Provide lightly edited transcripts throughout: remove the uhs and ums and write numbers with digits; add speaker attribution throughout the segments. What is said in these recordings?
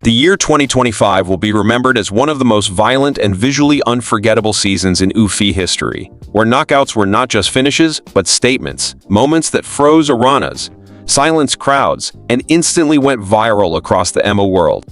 Speaker 1: The year 2025 will be remembered as one of the most violent and visually unforgettable seasons in UFC history, where knockouts were not just finishes, but statements, moments that froze arenas, silenced crowds, and instantly went viral across the MMA world.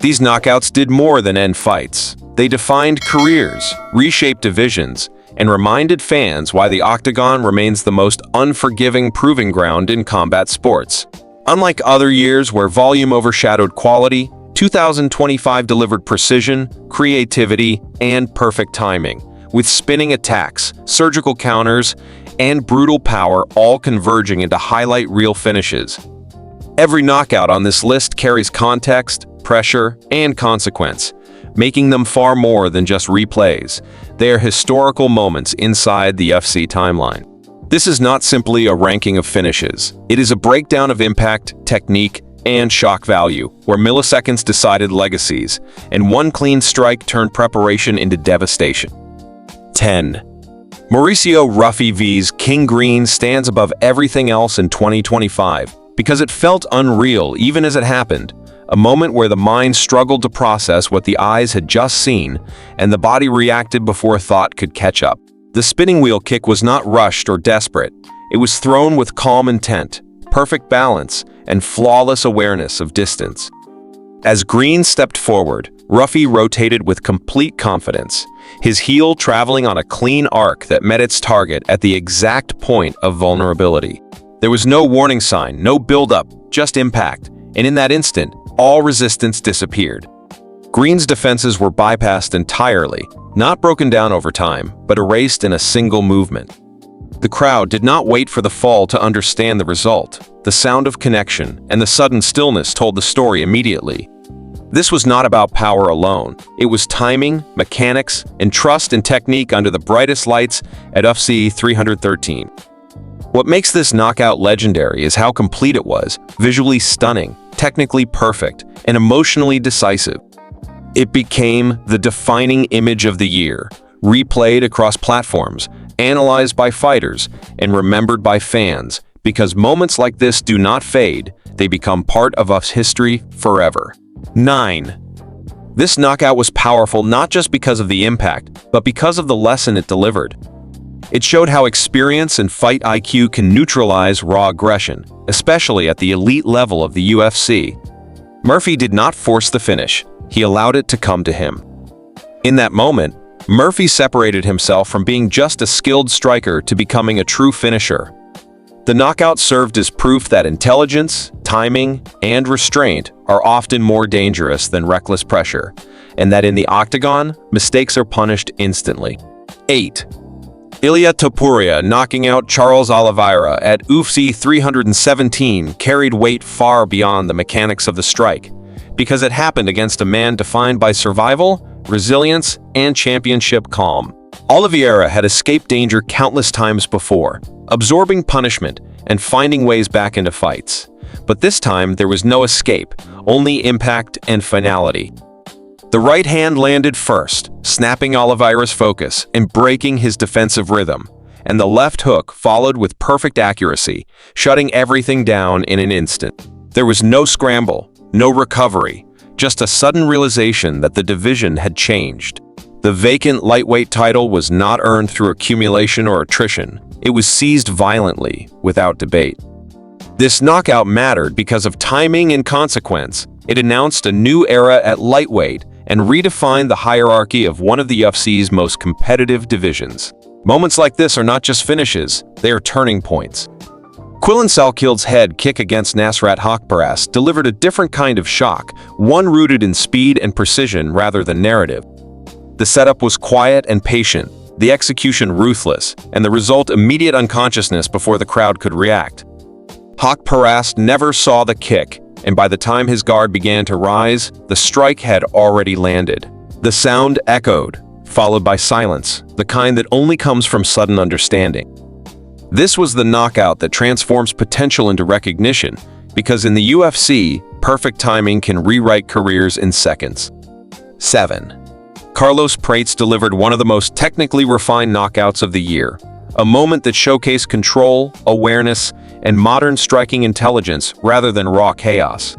Speaker 1: These knockouts did more than end fights. They defined careers, reshaped divisions, and reminded fans why the octagon remains the most unforgiving proving ground in combat sports. Unlike other years where volume overshadowed quality, 2025 delivered precision, creativity, and perfect timing, with spinning attacks, surgical counters, and brutal power all converging into highlight reel finishes. Every knockout on this list carries context, pressure, and consequence, making them far more than just replays. They are historical moments inside the UFC timeline. This is not simply a ranking of finishes. It is a breakdown of impact, technique, and shock value, where milliseconds decided legacies, and one clean strike turned preparation into devastation. 10. Mauricio Ruffy vs King Green stands above everything else in 2025 because it felt unreal even as it happened, a moment where the mind struggled to process what the eyes had just seen and the body reacted before thought could catch up. The spinning wheel kick was not rushed or desperate. It was thrown with calm intent, perfect balance, and flawless awareness of distance. As Green stepped forward, Ruffy rotated with complete confidence, his heel traveling on a clean arc that met its target at the exact point of vulnerability. There was no warning sign, no build-up, just impact, and in that instant, all resistance disappeared. Green's defenses were bypassed entirely, not broken down over time, but erased in a single movement. The crowd did not wait for the fall to understand the result. The sound of connection and the sudden stillness told the story immediately. This was not about power alone. It was timing, mechanics, and trust in technique under the brightest lights at UFC 313. What makes this knockout legendary is how complete it was, visually stunning, technically perfect, and emotionally decisive. It became the defining image of the year, replayed across platforms, analyzed by fighters, and remembered by fans, because moments like this do not fade, they become part of UF's history forever. 9. This knockout was powerful not just because of the impact, but because of the lesson it delivered. It showed how experience and fight IQ can neutralize raw aggression, especially at the elite level of the UFC. Murphy did not force the finish, he allowed it to come to him. In that moment, Murphy separated himself from being just a skilled striker to becoming a true finisher. The knockout served as proof that intelligence, timing, and restraint are often more dangerous than reckless pressure, and that in the octagon, mistakes are punished instantly. 8. Ilia Topuria knocking out Charles Oliveira at UFC 317 carried weight far beyond the mechanics of the strike, because it happened against a man defined by survival, resilience, and championship calm. Oliveira had escaped danger countless times before, absorbing punishment and finding ways back into fights. But this time, there was no escape, only impact and finality. The right hand landed first, snapping Oliveira's focus and breaking his defensive rhythm, and the left hook followed with perfect accuracy, shutting everything down in an instant. There was no scramble, no recovery, just a sudden realization that the division had changed. The vacant lightweight title was not earned through accumulation or attrition. It was seized violently, without debate. This knockout mattered because of timing and consequence. It announced a new era at lightweight and redefined the hierarchy of one of the UFC's most competitive divisions. Moments like this are not just finishes, they are turning points. Quillan Salkild's head kick against Nasrat Haqparast delivered a different kind of shock, one rooted in speed and precision rather than narrative. The setup was quiet and patient, the execution ruthless, and the result immediate unconsciousness before the crowd could react. Haqparast never saw the kick, and by the time his guard began to rise, the strike had already landed. The sound echoed, followed by silence, the kind that only comes from sudden understanding. This was the knockout that transforms potential into recognition, because in the UFC, perfect timing can rewrite careers in seconds. 7. Carlos Prates delivered one of the most technically refined knockouts of the year, a moment that showcased control, awareness, and modern striking intelligence rather than raw chaos.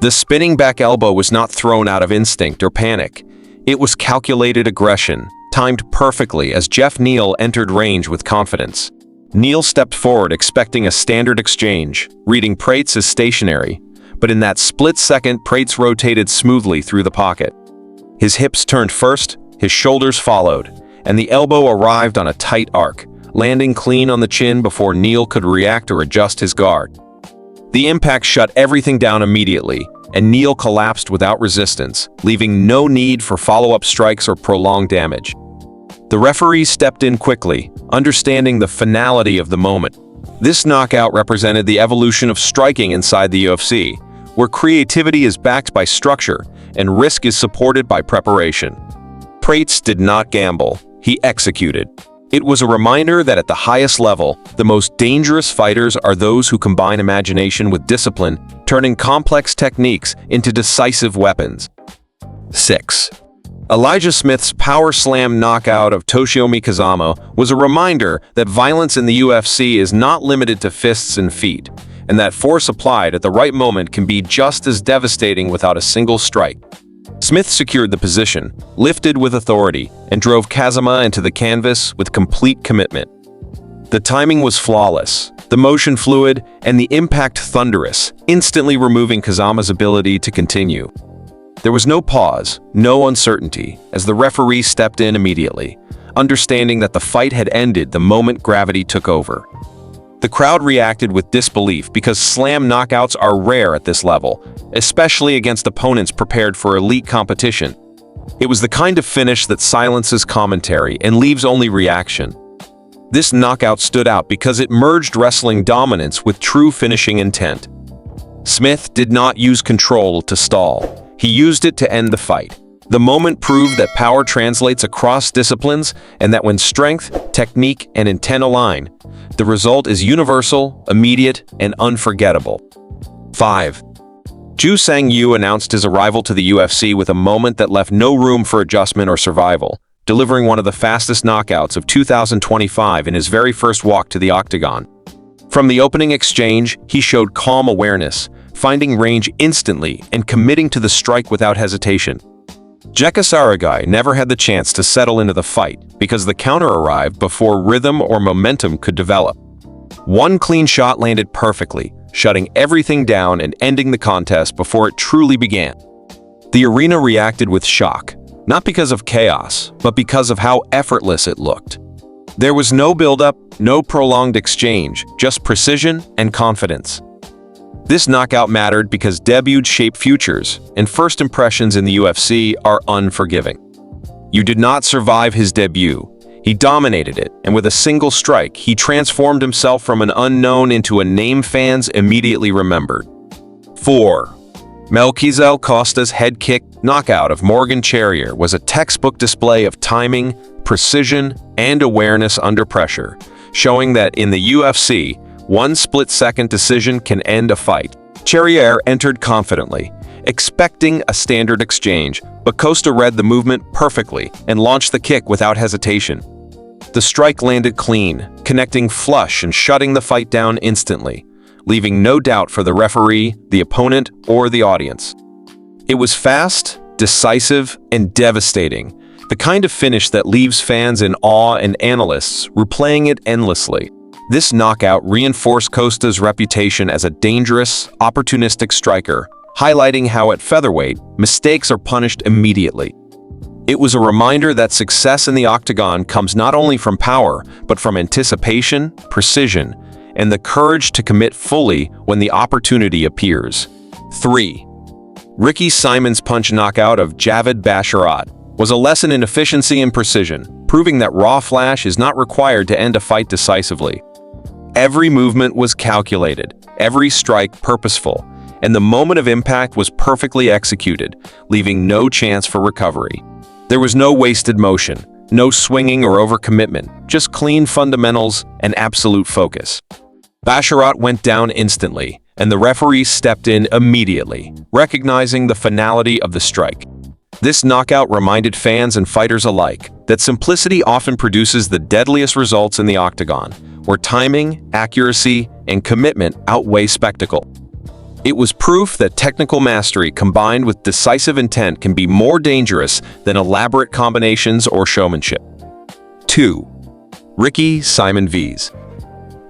Speaker 1: The spinning back elbow was not thrown out of instinct or panic. It was calculated aggression, timed perfectly as Jeff Neal entered range with confidence. Neal stepped forward expecting a standard exchange, reading Prates as stationary, but in that split second Prates rotated smoothly through the pocket. His hips turned first, his shoulders followed, and the elbow arrived on a tight arc, landing clean on the chin before Neal could react or adjust his guard. The impact shut everything down immediately, and Neal collapsed without resistance, leaving no need for follow-up strikes or prolonged damage. The referee stepped in quickly, understanding the finality of the moment. This knockout represented the evolution of striking inside the UFC, where creativity is backed by structure and risk is supported by preparation. Prates did not gamble, he executed. It was a reminder that at the highest level, the most dangerous fighters are those who combine imagination with discipline, turning complex techniques into decisive weapons. 6. Elijah Smith's power slam knockout of Toshiomi Kazama was a reminder that violence in the UFC is not limited to fists and feet, and that force applied at the right moment can be just as devastating without a single strike. Smith secured the position, lifted with authority, and drove Kazama into the canvas with complete commitment. The timing was flawless, the motion fluid, and the impact thunderous, instantly removing Kazama's ability to continue. There was no pause, no uncertainty, as the referee stepped in immediately, understanding that the fight had ended the moment gravity took over. The crowd reacted with disbelief because slam knockouts are rare at this level, especially against opponents prepared for elite competition. It was the kind of finish that silences commentary and leaves only reaction. This knockout stood out because it merged wrestling dominance with true finishing intent. Smith did not use control to stall. He used it to end the fight. The moment proved that power translates across disciplines and that when strength, technique, and intent align, the result is universal, immediate, and unforgettable. 5. Ju Sang-yu announced his arrival to the UFC with a moment that left no room for adjustment or survival, delivering one of the fastest knockouts of 2025 in his very first walk to the octagon. From the opening exchange, he showed calm awareness, finding range instantly and committing to the strike without hesitation. Jeka Saragai never had the chance to settle into the fight because the counter arrived before rhythm or momentum could develop. One clean shot landed perfectly, shutting everything down and ending the contest before it truly began. The arena reacted with shock, not because of chaos, but because of how effortless it looked. There was no build-up, no prolonged exchange, just precision and confidence. This knockout mattered because debuts shape futures, and first impressions in the UFC are unforgiving. You did not survive his debut. He dominated it, and with a single strike, he transformed himself from an unknown into a name fans immediately remembered. 4. Melquizael Costa's head kick knockout of Morgan Charrier was a textbook display of timing, precision, and awareness under pressure, showing that in the UFC, one split-second decision can end a fight. Charrier entered confidently, expecting a standard exchange, but Costa read the movement perfectly and launched the kick without hesitation. The strike landed clean, connecting flush and shutting the fight down instantly, leaving no doubt for the referee, the opponent, or the audience. It was fast, decisive, and devastating, the kind of finish that leaves fans in awe and analysts replaying it endlessly. This knockout reinforced Costa's reputation as a dangerous, opportunistic striker, highlighting how at featherweight, mistakes are punished immediately. It was a reminder that success in the octagon comes not only from power, but from anticipation, precision, and the courage to commit fully when the opportunity appears. 3. Ricky Simon's punch knockout of Javid Basharat was a lesson in efficiency and precision, proving that raw flash is not required to end a fight decisively. Every movement was calculated, every strike purposeful, and the moment of impact was perfectly executed, leaving no chance for recovery. There was no wasted motion, no swinging or overcommitment, just clean fundamentals and absolute focus. Basharat went down instantly, and the referee stepped in immediately, recognizing the finality of the strike. This knockout reminded fans and fighters alike that simplicity often produces the deadliest results in the octagon, where timing, accuracy, and commitment outweigh spectacle. It was proof that technical mastery combined with decisive intent can be more dangerous than elaborate combinations or showmanship. 2. Ricky Simon V's.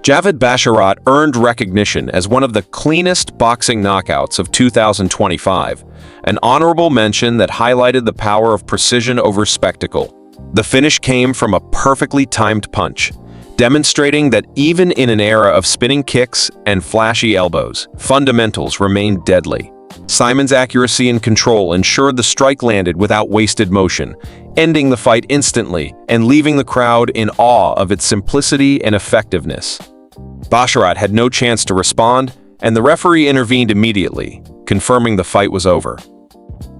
Speaker 1: Javid Basharat earned recognition as one of the cleanest boxing knockouts of 2025, an honorable mention that highlighted the power of precision over spectacle. The finish came from a perfectly timed punch, demonstrating that even in an era of spinning kicks and flashy elbows, fundamentals remained deadly. Simon's accuracy and control ensured the strike landed without wasted motion, ending the fight instantly and leaving the crowd in awe of its simplicity and effectiveness. Basharat had no chance to respond, and the referee intervened immediately, confirming the fight was over.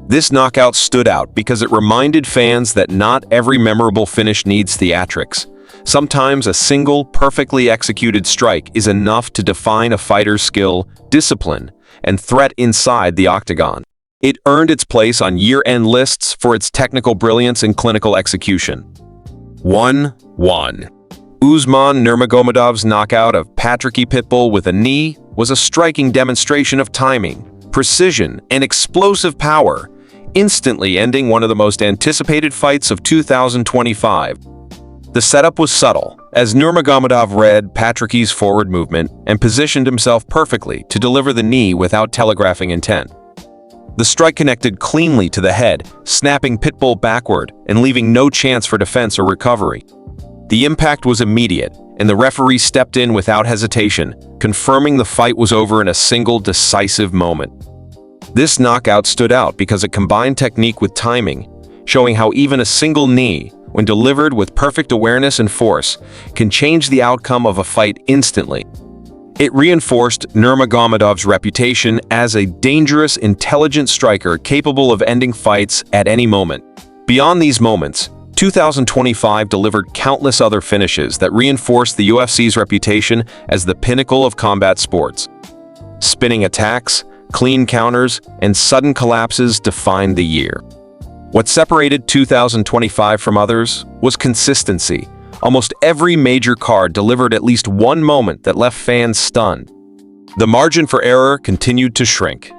Speaker 1: This knockout stood out because it reminded fans that not every memorable finish needs theatrics. Sometimes a single, perfectly executed strike is enough to define a fighter's skill, discipline, and threat inside the octagon. It earned its place on year-end lists for its technical brilliance and clinical execution. 1-1. Usman Nurmagomedov's knockout of Patricky Pitbull with a knee was a striking demonstration of timing, precision, and explosive power, instantly ending one of the most anticipated fights of 2025. The setup was subtle, as Nurmagomedov read Patricky's forward movement and positioned himself perfectly to deliver the knee without telegraphing intent. The strike connected cleanly to the head, snapping Pitbull backward and leaving no chance for defense or recovery. The impact was immediate, and the referee stepped in without hesitation, confirming the fight was over in a single decisive moment. This knockout stood out because it combined technique with timing, showing how even a single knee, when delivered with perfect awareness and force, can change the outcome of a fight instantly. It reinforced Nurmagomedov's reputation as a dangerous, intelligent striker capable of ending fights at any moment. Beyond these moments, 2025 delivered countless other finishes that reinforced the UFC's reputation as the pinnacle of combat sports. Spinning attacks, clean counters, and sudden collapses defined the year. What separated 2025 from others was consistency. Almost every major card delivered at least one moment that left fans stunned. The margin for error continued to shrink.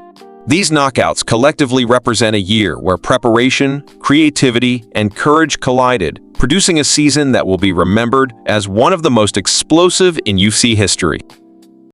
Speaker 1: These knockouts collectively represent a year where preparation, creativity, and courage collided, producing a season that will be remembered as one of the most explosive in UFC history.